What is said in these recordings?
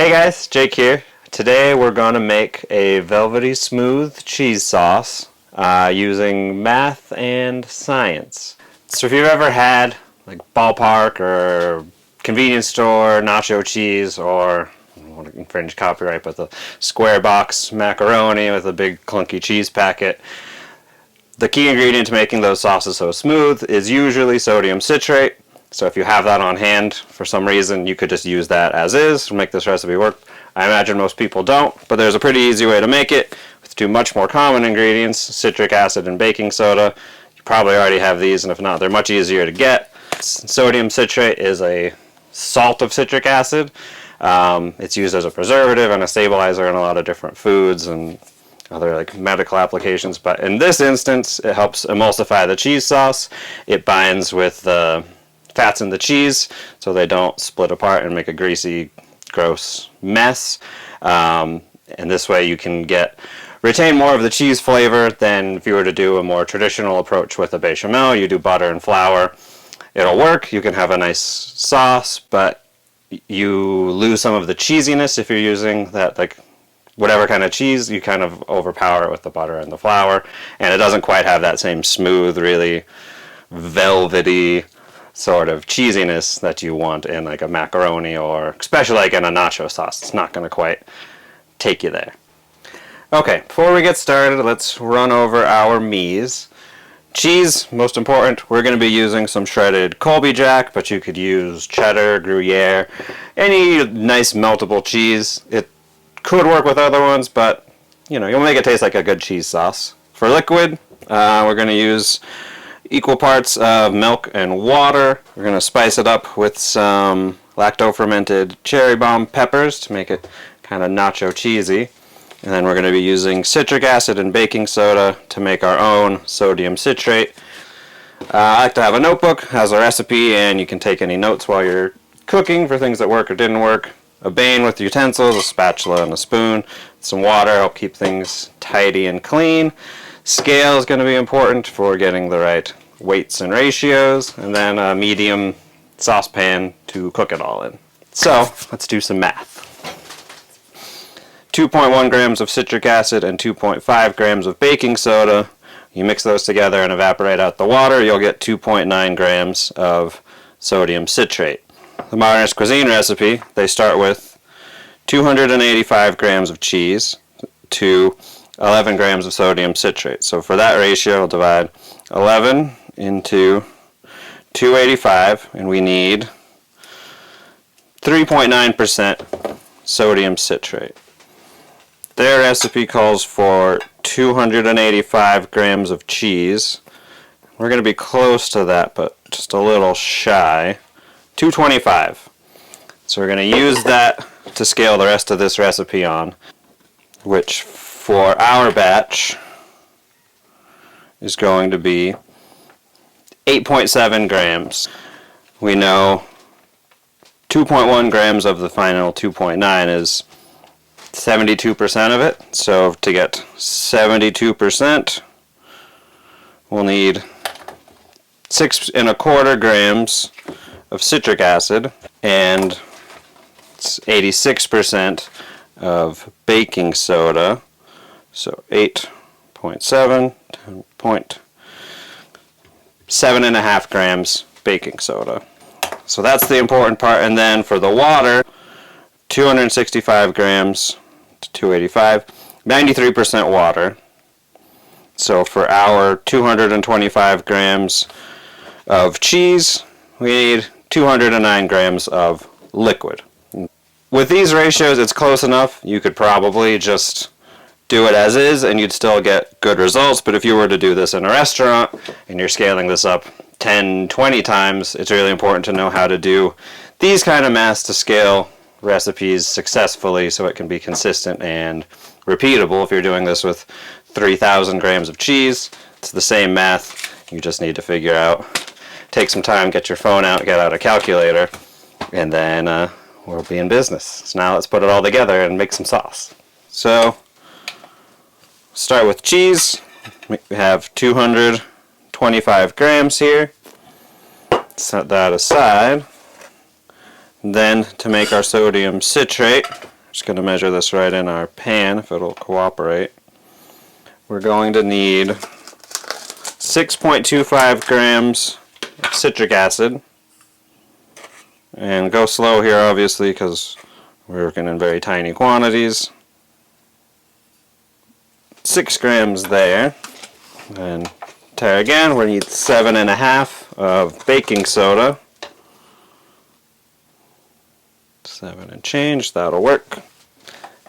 Hey guys, Jake here. Today we're going to make a velvety smooth cheese sauce using math and science. So if you've ever had like ballpark or convenience store nacho cheese, or I don't want to infringe copyright, but the square box macaroni with a big clunky cheese packet, the key ingredient to making those sauces so smooth is usually sodium citrate. So if you have that on hand for some reason, you could just use that as is to make this recipe work. I imagine most people don't, but there's a pretty easy way to make it with two much more common ingredients, citric acid and baking soda. You probably already have these, and if not, they're much easier to get. Sodium citrate is a salt of citric acid. It's used as a preservative and a stabilizer in a lot of different foods and other like medical applications, but in this instance, it helps emulsify the cheese sauce. It binds with the fats in the cheese so they don't split apart and make a greasy, gross mess. And this way you can retain more of the cheese flavor than if you were to do a more traditional approach with a bechamel. You do butter and flour. It'll work. You can have a nice sauce, but you lose some of the cheesiness if you're using that, like whatever kind of cheese. You kind of overpower it with the butter and the flour, and it doesn't quite have that same smooth, really velvety sort of cheesiness that you want in like a macaroni, or especially like in a nacho sauce. It's not going to quite take you there. Okay, before we get started, let's run over our mise. Cheese, most important. We're going to be using some shredded Colby Jack, but you could use cheddar, Gruyere, any nice meltable cheese. It could work with other ones, but you'll make it taste like a good cheese sauce. For liquid, we're going to use equal parts of milk and water. We're going to spice it up with some lacto-fermented cherry bomb peppers to make it kind of nacho cheesy. And then we're going to be using citric acid and baking soda to make our own sodium citrate. I like to have a notebook, has a recipe, and you can take any notes while you're cooking for things that work or didn't work. A bane with utensils, a spatula and a spoon, some water, help keep things tidy and clean. Scale is going to be important for getting the right weights and ratios, and then a medium saucepan to cook it all in. So let's do some math. 2.1 grams of citric acid and 2.5 grams of baking soda. You mix those together and evaporate out the water, you'll get 2.9 grams of sodium citrate. The Modernist Cuisine recipe, they start with 285 grams of cheese to 11 grams of sodium citrate. So for that ratio, we'll divide 11 into 285, and we need 3.9% sodium citrate. Their recipe calls for 285 grams of cheese. We're going to be close to that, but just a little shy. 225. So we're going to use that to scale the rest of this recipe on, which for our batch is going to be 8.7 grams. We know 2.1 grams of the final 2.9 is 72% of it. So to get 72%, we'll need 6.25 grams of citric acid and 86% of baking soda. So 8.7, 7.5 grams baking soda. So that's the important part. And then for the water, 265 grams to 285, 93% water. So for our 225 grams of cheese, we need 209 grams of liquid. With these ratios, it's close enough. You could probably just do it as is and you'd still get good results, but if you were to do this in a restaurant and you're scaling this up 10, 20 times, it's really important to know how to do these kind of maths to scale recipes successfully so it can be consistent and repeatable. If you're doing this with 3,000 grams of cheese, it's the same math. You just need to figure out, take some time, get your phone out, get out a calculator, and then we'll be in business. So now let's put it all together and make some sauce. So start with cheese. We have 225 grams here. Set that aside. Then to make our sodium citrate, Just going to measure this right in our pan if it'll cooperate. We're going to need 6.25 grams of citric acid. And go slow here, obviously, because we're working in very tiny quantities. 6 grams there. And try again, we need 7.5 of baking soda. 7 and change, that'll work.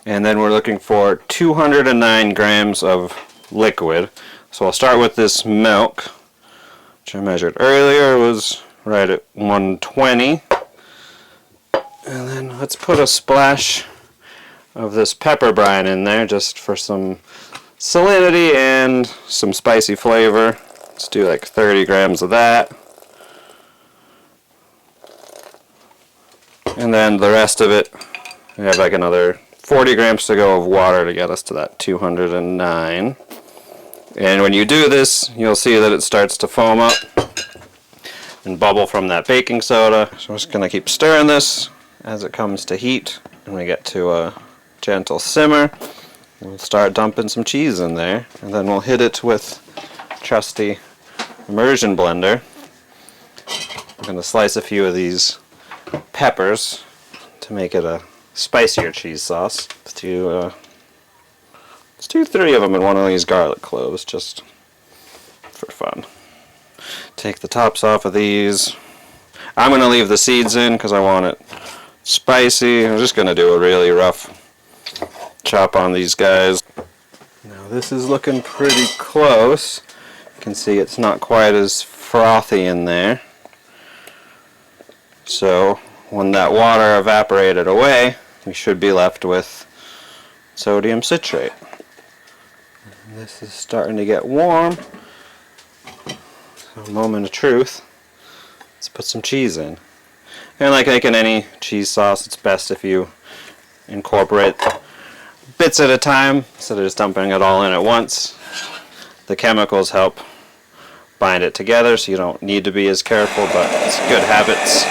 And then we're looking for 209 grams of liquid. So I'll start with this milk, which I measured earlier, was right at 120. And then let's put a splash of this pepper brine in there just for some salinity and some spicy flavor. Let's do like 30 grams of that. And then the rest of it, we have like another 40 grams to go of water to get us to that 209. And when you do this, you'll see that it starts to foam up and bubble from that baking soda. So I'm just going to keep stirring this as it comes to heat. And we get to a gentle simmer, we'll start dumping some cheese in there. And then we'll hit it with trusty immersion blender. I'm going to slice a few of these peppers to make it a spicier cheese sauce. Let's do 3 of them in one of these garlic cloves just for fun. Take the tops off of these. I'm going to leave the seeds in because I want it spicy. I'm just going to do a really rough chop on these guys. Now this is looking pretty close. You can see it's not quite as frothy in there. So when that water evaporated away, we should be left with sodium citrate. And this is starting to get warm. So, moment of truth. Let's put some cheese in. And like making any cheese sauce, it's best if you incorporate bits at a time instead of just dumping it all in at once. The chemicals help bind it together, so you don't need to be as careful, but it's good habits.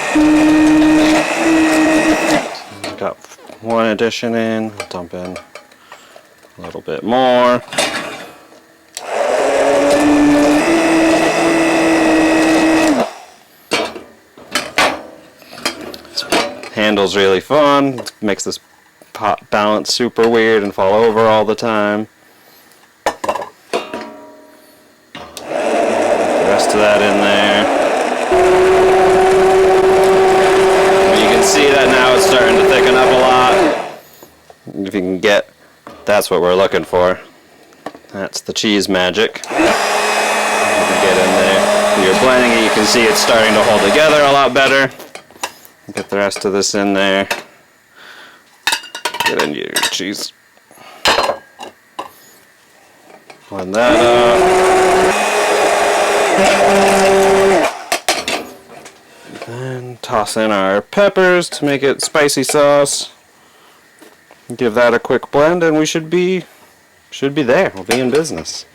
We've got one addition in, we'll dump in a little bit more. This handle's really fun, it makes this pot balance super weird and fall over all the time. To that in there. You can see that now it's starting to thicken up a lot. If you can get, that's what we're looking for. That's the cheese magic. You can get in there. You're blending it, you can see it's starting to hold together a lot better. Get the rest of this in there. Get in your cheese. Blend that up. Then toss in our peppers to make it spicy sauce. Give that a quick blend and we should be there. We'll be in business.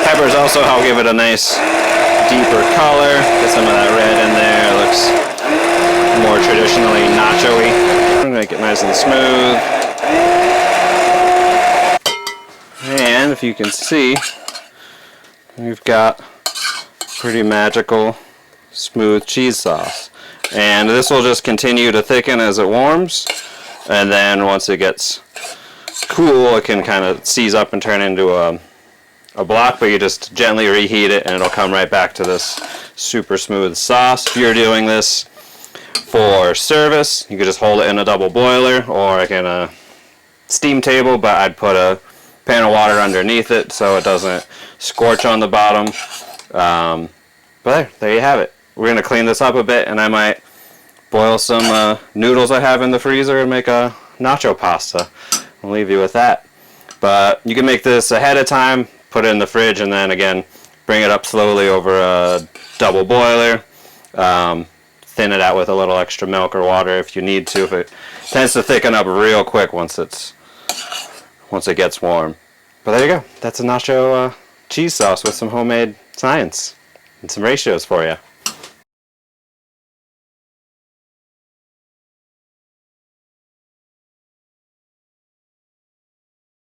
Peppers also help give it a nice deeper color. Get some of that red in there. It looks more traditionally nacho-y. Make it nice and smooth. And if you can see, we've got pretty magical smooth cheese sauce. And this will just continue to thicken as it warms. And then once it gets cool, it can kind of seize up and turn into a block, but you just gently reheat it and it'll come right back to this super smooth sauce. If you're doing this for service, you could just hold it in a double boiler or like in a steam table, but I'd put a pan of water underneath it so it doesn't scorch on the bottom. But there you have it. We're going to clean this up a bit and I might boil some noodles I have in the freezer and make a nacho pasta. I'll leave you with that. But you can make this ahead of time, put it in the fridge, and then again bring it up slowly over a double boiler. Thin it out with a little extra milk or water if you need to. If it tends to thicken up real quick once it gets warm. But there you go. That's a nacho cheese sauce with some homemade science and some ratios for you.